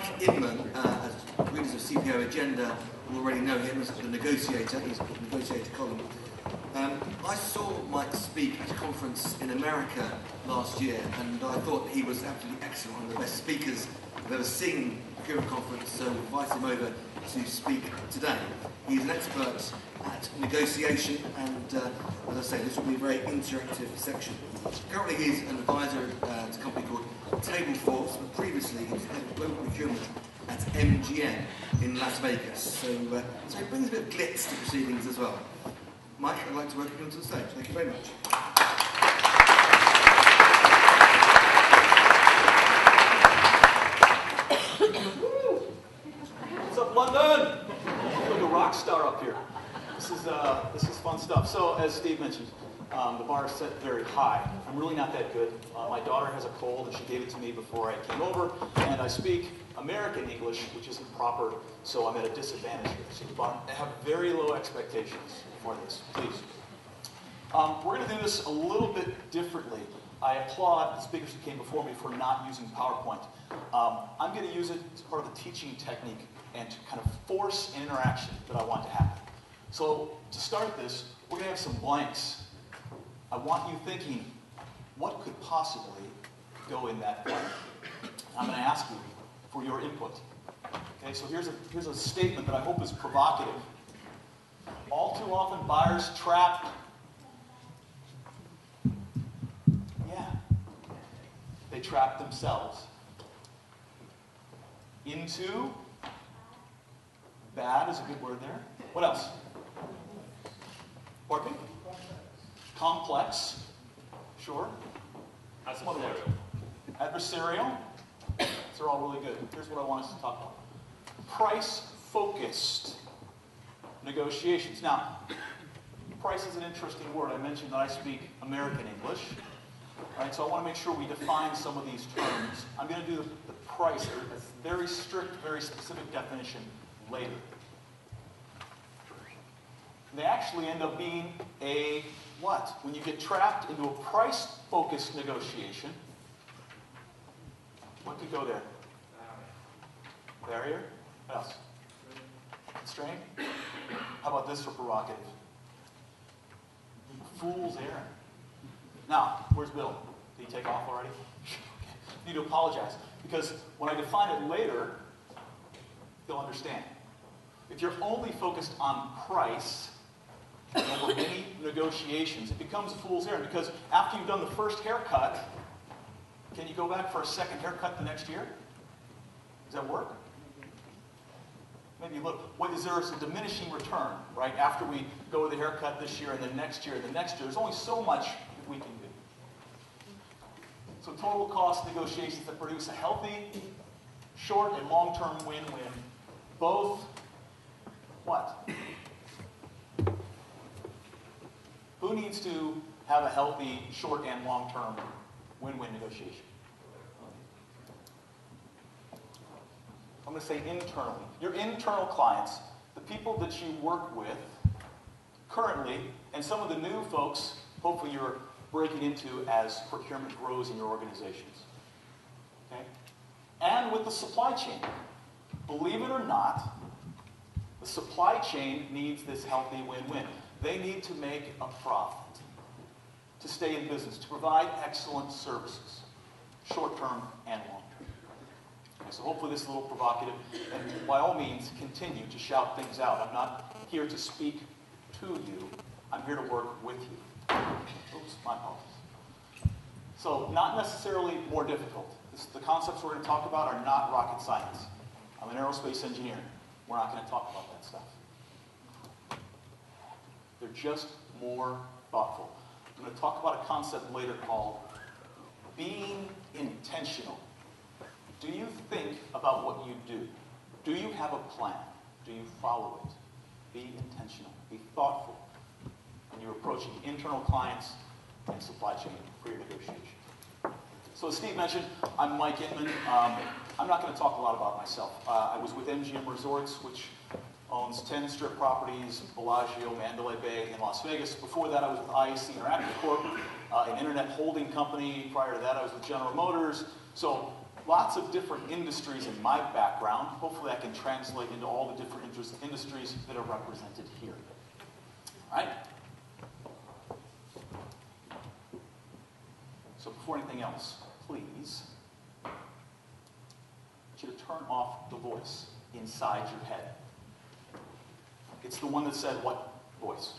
Mike Inman, as readers of CPO Agenda will already know him as the negotiator. He's got the negotiator column. I saw Mike speak at a conference in America last year, and I thought he was absolutely excellent, one of the best speakers I've ever seen at a procurement conference, so I invite him over to speak today. He's an expert at negotiation, and as I say, this will be a very interactive section. Currently he's an advisor to a company called TableForce, but previously he was head of global procurement at MGM in Las Vegas. So it brings a bit of glitz to proceedings as well. Mike, I'd like to welcome you onto the stage. Thank you very much. What's up, London? Like a rock star up here. This is fun stuff. So, as Steve mentioned, the bar is set very high. I'm really not that good. My daughter has a cold, and she gave it to me before I came over, and I speak American English, which isn't proper, so I'm at a disadvantage here. So I have very low expectations for this, please. We're going to do this a little bit differently. I applaud the speakers who came before me for not using PowerPoint. I'm going to use it as part of the teaching technique and to kind of force an interaction that I want to happen. So to start this, we're going to have some blanks. I want you thinking, what could possibly go in that blank? I'm going to ask you for your input. Okay, so here's a statement that I hope is provocative. All too often, buyers trap. Yeah, they trap themselves into. Bad is a good word there. What else? Pardon me? Complex. Sure. Adversarial. Adversarial. These are all really good. Here's what I want us to talk about. Price-focused negotiations. Now, price is an interesting word. I mentioned that I speak American English. Right, so I want to make sure we define some of these terms. I'm going to do the price, a very strict, very specific definition later. They actually end up being a what? When you get trapped into a price-focused negotiation, what could go there? Barrier? What else? Constraint? How about this for provocative? Fool's errand. Now, where's Bill? Did he take off already? I need to apologize, because when I define it later, you'll understand. If you're only focused on price, over many negotiations, it becomes a fool's errand, because after you've done the first haircut, can you go back for a second haircut the next year? Does that work? Maybe look, is there a diminishing return, right? After we go with the haircut this year and then next year and the next year, there's only so much that we can do. So total cost negotiations that produce a healthy, short and long-term win-win, both what? Who needs to have a healthy, short and long-term win-win negotiation? I'm going to say internally. Your internal clients, the people that you work with currently, and some of the new folks, hopefully you're breaking into as procurement grows in your organizations. Okay? And with the supply chain. Believe it or not, the supply chain needs this healthy win-win. They need to make a profit to stay in business, to provide excellent services, short-term and long-term. Okay, so hopefully this is a little provocative, and by all means, continue to shout things out. I'm not here to speak to you. I'm here to work with you. Oops, my apologies. So, not necessarily more difficult. The concepts we're going to talk about are not rocket science. I'm an aerospace engineer. We're not going to talk about that stuff. They're just more thoughtful. I'm going to talk about a concept later called being intentional. Do you think about what you do? Do you have a plan? Do you follow it? Be intentional. Be thoughtful when you're approaching internal clients and supply chain for your negotiation. So as Steve mentioned, I'm Mike Inman. I'm not going to talk a lot about myself. I was with MGM Resorts, which owns 10 strip properties, Bellagio, Mandalay Bay, in Las Vegas. Before that, I was with IAC Interactive Corp, an internet holding company. Prior to that, I was with General Motors. So lots of different industries in my background. Hopefully I can translate into all the different industries that are represented here. All right? So before anything else, please, I want you to turn off the voice inside your head. It's the one that said, what voice?